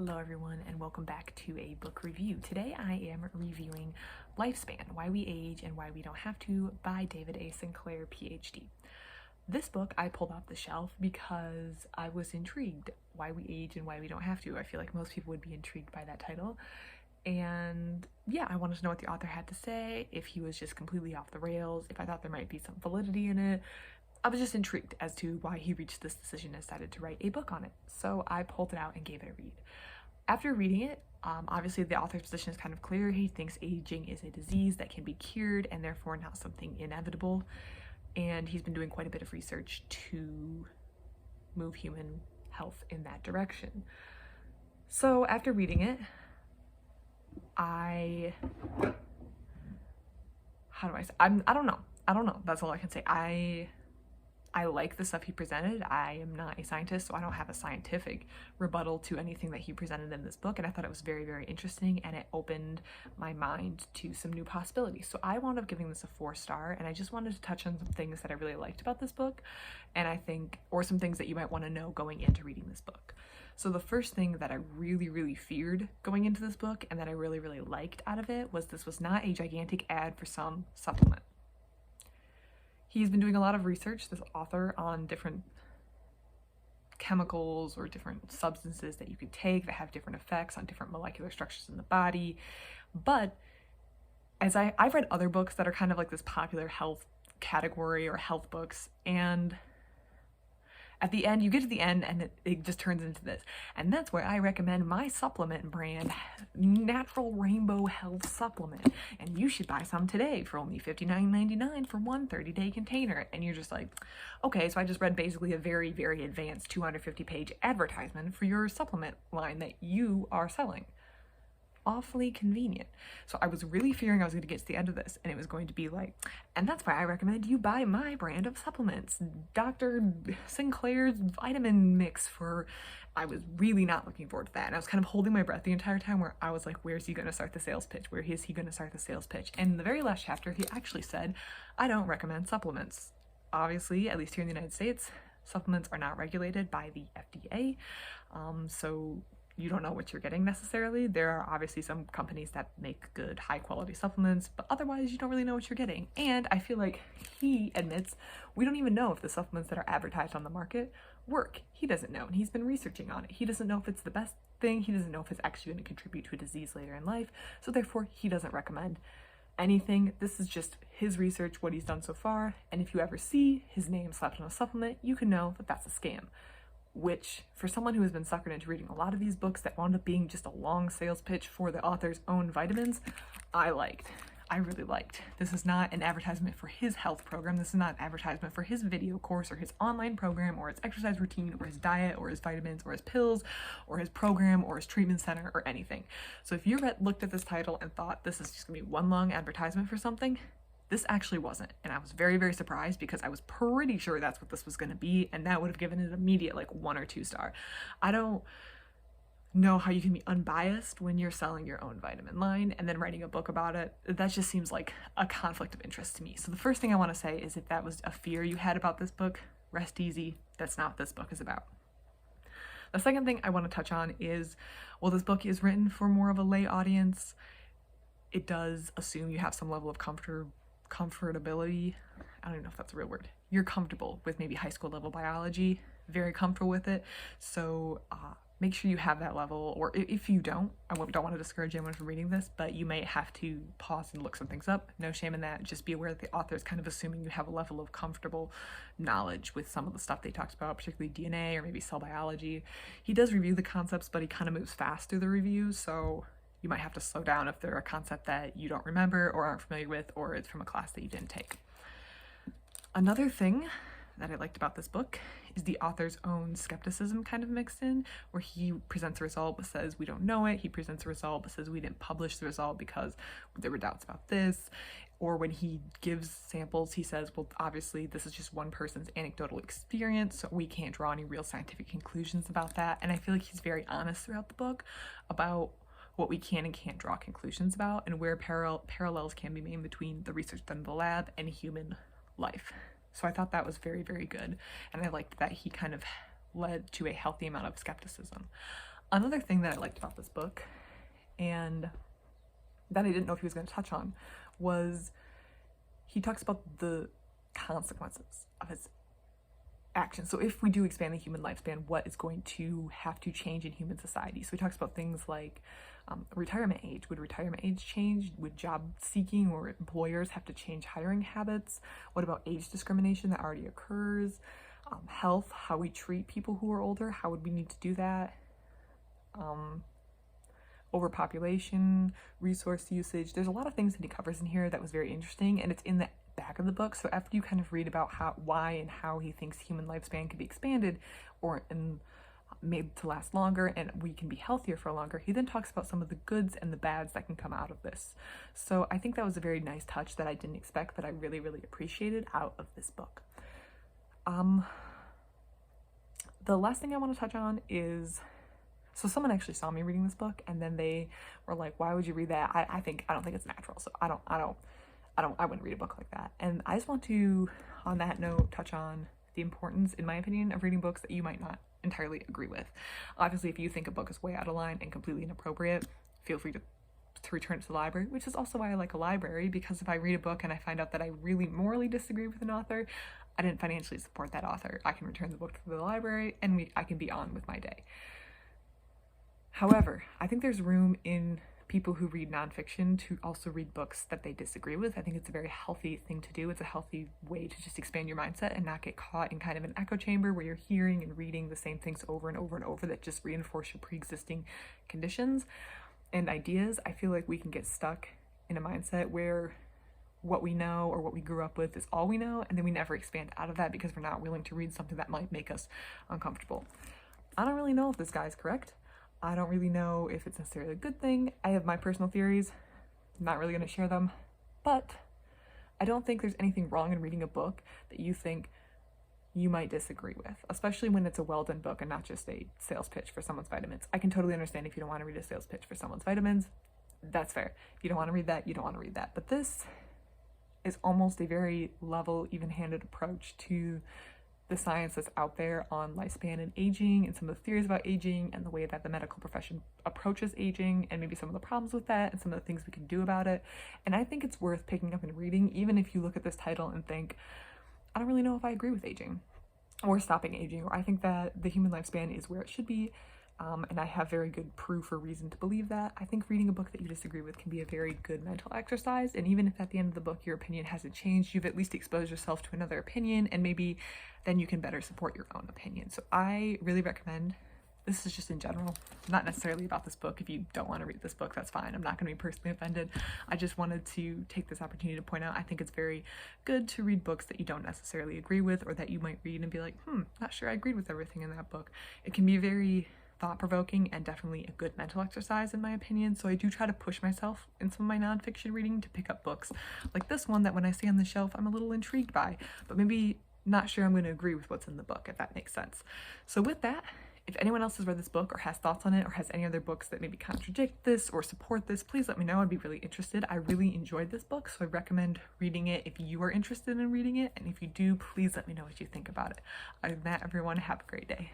Hello everyone and welcome back to a book review. Today I am reviewing Lifespan, Why We Age and Why We Don't Have to by David A. Sinclair Ph.D. This book I pulled off the shelf because I was intrigued. Why We Age and Why We Don't Have to. I feel like most people would be intrigued by that title. And yeah, I wanted to know what the author had to say, if he was just completely off the rails, if I thought there might be some validity in it. I was just intrigued as to why he reached this decision and decided to write a book on it. So I pulled it out and gave it a read. After reading it, obviously the author's position is kind of clear. He thinks aging is a disease that can be cured and therefore not something inevitable. And he's been doing quite a bit of research to move human health in that direction. So after reading it, I don't know. That's all I can say. I like the stuff he presented. I am not a scientist, so I don't have a scientific rebuttal to anything that he presented in this book, and I thought it was very, very interesting, and it opened my mind to some new possibilities. So I wound up giving this a 4-star, and I just wanted to touch on some things that I really liked about this book, and I think, or some things that you might want to know going into reading this book. So the first thing that I really, really feared going into this book, and that I really, really liked out of it, was this was not a gigantic ad for some supplement. He's been doing a lot of research, this author, on different chemicals or different substances that you could take that have different effects on different molecular structures in the body. But as I've read other books that are kind of like this popular health category or health books, and at the end, you get to the end and it just turns into this. And that's where I recommend my supplement brand, Natural Rainbow Health Supplement. And you should buy some today for only $59.99 for one 30-day container. And you're just like, okay, so I just read basically a very, very advanced 250-page advertisement for your supplement line that you are selling. Awfully convenient. So I was really fearing I was going to get to the end of this and it was going to be like, and that's why I recommend you buy my brand of supplements, Dr. Sinclair's vitamin mix for... I was really not looking forward to that, and I was kind of holding my breath the entire time where I was like, where's he going to start the sales pitch? Where is he going to start the sales pitch? And in the very last chapter, he actually said, I don't recommend supplements. Obviously, at least here in the United States, supplements are not regulated by the FDA, so you don't know what you're getting necessarily. There are obviously some companies that make good high quality supplements, but otherwise you don't really know what you're getting. And I feel like he admits we don't even know if the supplements that are advertised on the market work. He doesn't know, and he's been researching on it. He doesn't know if it's the best thing. He doesn't know if it's actually going to contribute to a disease later in life. So therefore he doesn't recommend anything. This is just his research, what he's done so far. And if you ever see his name slapped on a supplement, you can know that that's a scam. Which, for someone who has been suckered into reading a lot of these books that wound up being just a long sales pitch for the author's own vitamins, I really liked. This is not an advertisement for his health program. This is not an advertisement for his video course or his online program or his exercise routine or his diet or his vitamins or his pills or his program or his treatment center or anything. So if you looked at this title and thought this is just gonna be one long advertisement for something, this actually wasn't, and I was very, very surprised because I was pretty sure that's what this was going to be, and that would have given it an immediate like 1 or 2 star. I don't know how you can be unbiased when you're selling your own vitamin line and then writing a book about it. That just seems like a conflict of interest to me. So the first thing I want to say is if that was a fear you had about this book, rest easy. That's not what this book is about. The second thing I want to touch on is, well, this book is written for more of a lay audience. It does assume you have some level of comfortability. I don't even know if that's a real word. You're comfortable with maybe high school level biology, very comfortable with it. So make sure you have that level, or if you don't, I don't want to discourage anyone from reading this, but you may have to pause and look some things up. No shame in that. Just be aware that the author is kind of assuming you have a level of comfortable knowledge with some of the stuff they talked about, particularly DNA or maybe cell biology. He does review the concepts, but he kind of moves fast through the reviews, so you might have to slow down if they're a concept that you don't remember or aren't familiar with, or it's from a class that you didn't take. Another thing that I liked about this book is the author's own skepticism kind of mixed in, where he presents a result but says we don't know it. He presents a result but says we didn't publish the result because there were doubts about this. Or when he gives samples, he says, well, obviously this is just one person's anecdotal experience, so we can't draw any real scientific conclusions about that. And I feel like he's very honest throughout the book about what we can and can't draw conclusions about, and where parallels can be made between the research done in the lab and human life. So I thought that was very, very good, and I liked that he kind of led to a healthy amount of skepticism. Another thing that I liked about this book, and that I didn't know if he was going to touch on, was he talks about the consequences of his actions. So if we do expand the human lifespan, what is going to have to change in human society? So he talks about things like retirement age. Would retirement age change? Would job seeking or employers have to change hiring habits? What about age discrimination that already occurs? Health, how we treat people who are older, how would we need to do that? Overpopulation, resource usage. There's a lot of things that he covers in here that was very interesting, and it's in the back of the book. So after you kind of read about why and how he thinks human lifespan can be expanded or made to last longer and we can be healthier for longer, he then talks about some of the goods and the bads that can come out of this. So I think that was a very nice touch that I didn't expect, that I really, really appreciated out of this book. The last thing I want to touch on is, so someone actually saw me reading this book and then they were like, why would you read that? I don't think it's natural. So I wouldn't read a book like that. And I just want to, on that note, touch on the importance, in my opinion, of reading books that you might not entirely agree with. Obviously, if you think a book is way out of line and completely inappropriate, feel free to return it to the library, which is also why I like a library, because if I read a book and I find out that I really morally disagree with an author, I didn't financially support that author. I can return the book to the library and I can be on with my day. However, I think there's room in people who read nonfiction to also read books that they disagree with. I think it's a very healthy thing to do. It's a healthy way to just expand your mindset and not get caught in kind of an echo chamber where you're hearing and reading the same things over and over and over that just reinforce your pre-existing conditions and ideas. I feel like we can get stuck in a mindset where what we know or what we grew up with is all we know, and then we never expand out of that because we're not willing to read something that might make us uncomfortable. I don't really know if this guy's correct. I don't really know if it's necessarily a good thing. I have my personal theories. I'm not really going to share them. But I don't think there's anything wrong in reading a book that you think you might disagree with, especially when it's a well-done book and not just a sales pitch for someone's vitamins. I can totally understand if you don't want to read a sales pitch for someone's vitamins. That's fair. If you don't want to read that, you don't want to read that. But this is almost a very level, even-handed approach to the science that's out there on lifespan and aging and some of the theories about aging and the way that the medical profession approaches aging and maybe some of the problems with that and some of the things we can do about it. And I think it's worth picking up and reading, even if you look at this title and think, I don't really know if I agree with aging or stopping aging, or I think that the human lifespan is where it should be. And I have very good proof or reason to believe that. I think reading a book that you disagree with can be a very good mental exercise. And even if at the end of the book your opinion hasn't changed, you've at least exposed yourself to another opinion, and maybe then you can better support your own opinion. So I really recommend, this is just in general, not necessarily about this book. If you don't want to read this book, that's fine. I'm not going to be personally offended. I just wanted to take this opportunity to point out, I think it's very good to read books that you don't necessarily agree with, or that you might read and be like, not sure I agreed with everything in that book. It can be very thought-provoking and definitely a good mental exercise in my opinion. So I do try to push myself in some of my nonfiction reading to pick up books like this one that when I see on the shelf I'm a little intrigued by, but maybe not sure I'm going to agree with what's in the book, if that makes sense. So with that, if anyone else has read this book or has thoughts on it or has any other books that maybe contradict this or support this, please let me know. I'd be really interested. I really enjoyed this book, so I recommend reading it if you are interested in reading it, and if you do, please let me know what you think about it. Other than that, everyone, have a great day.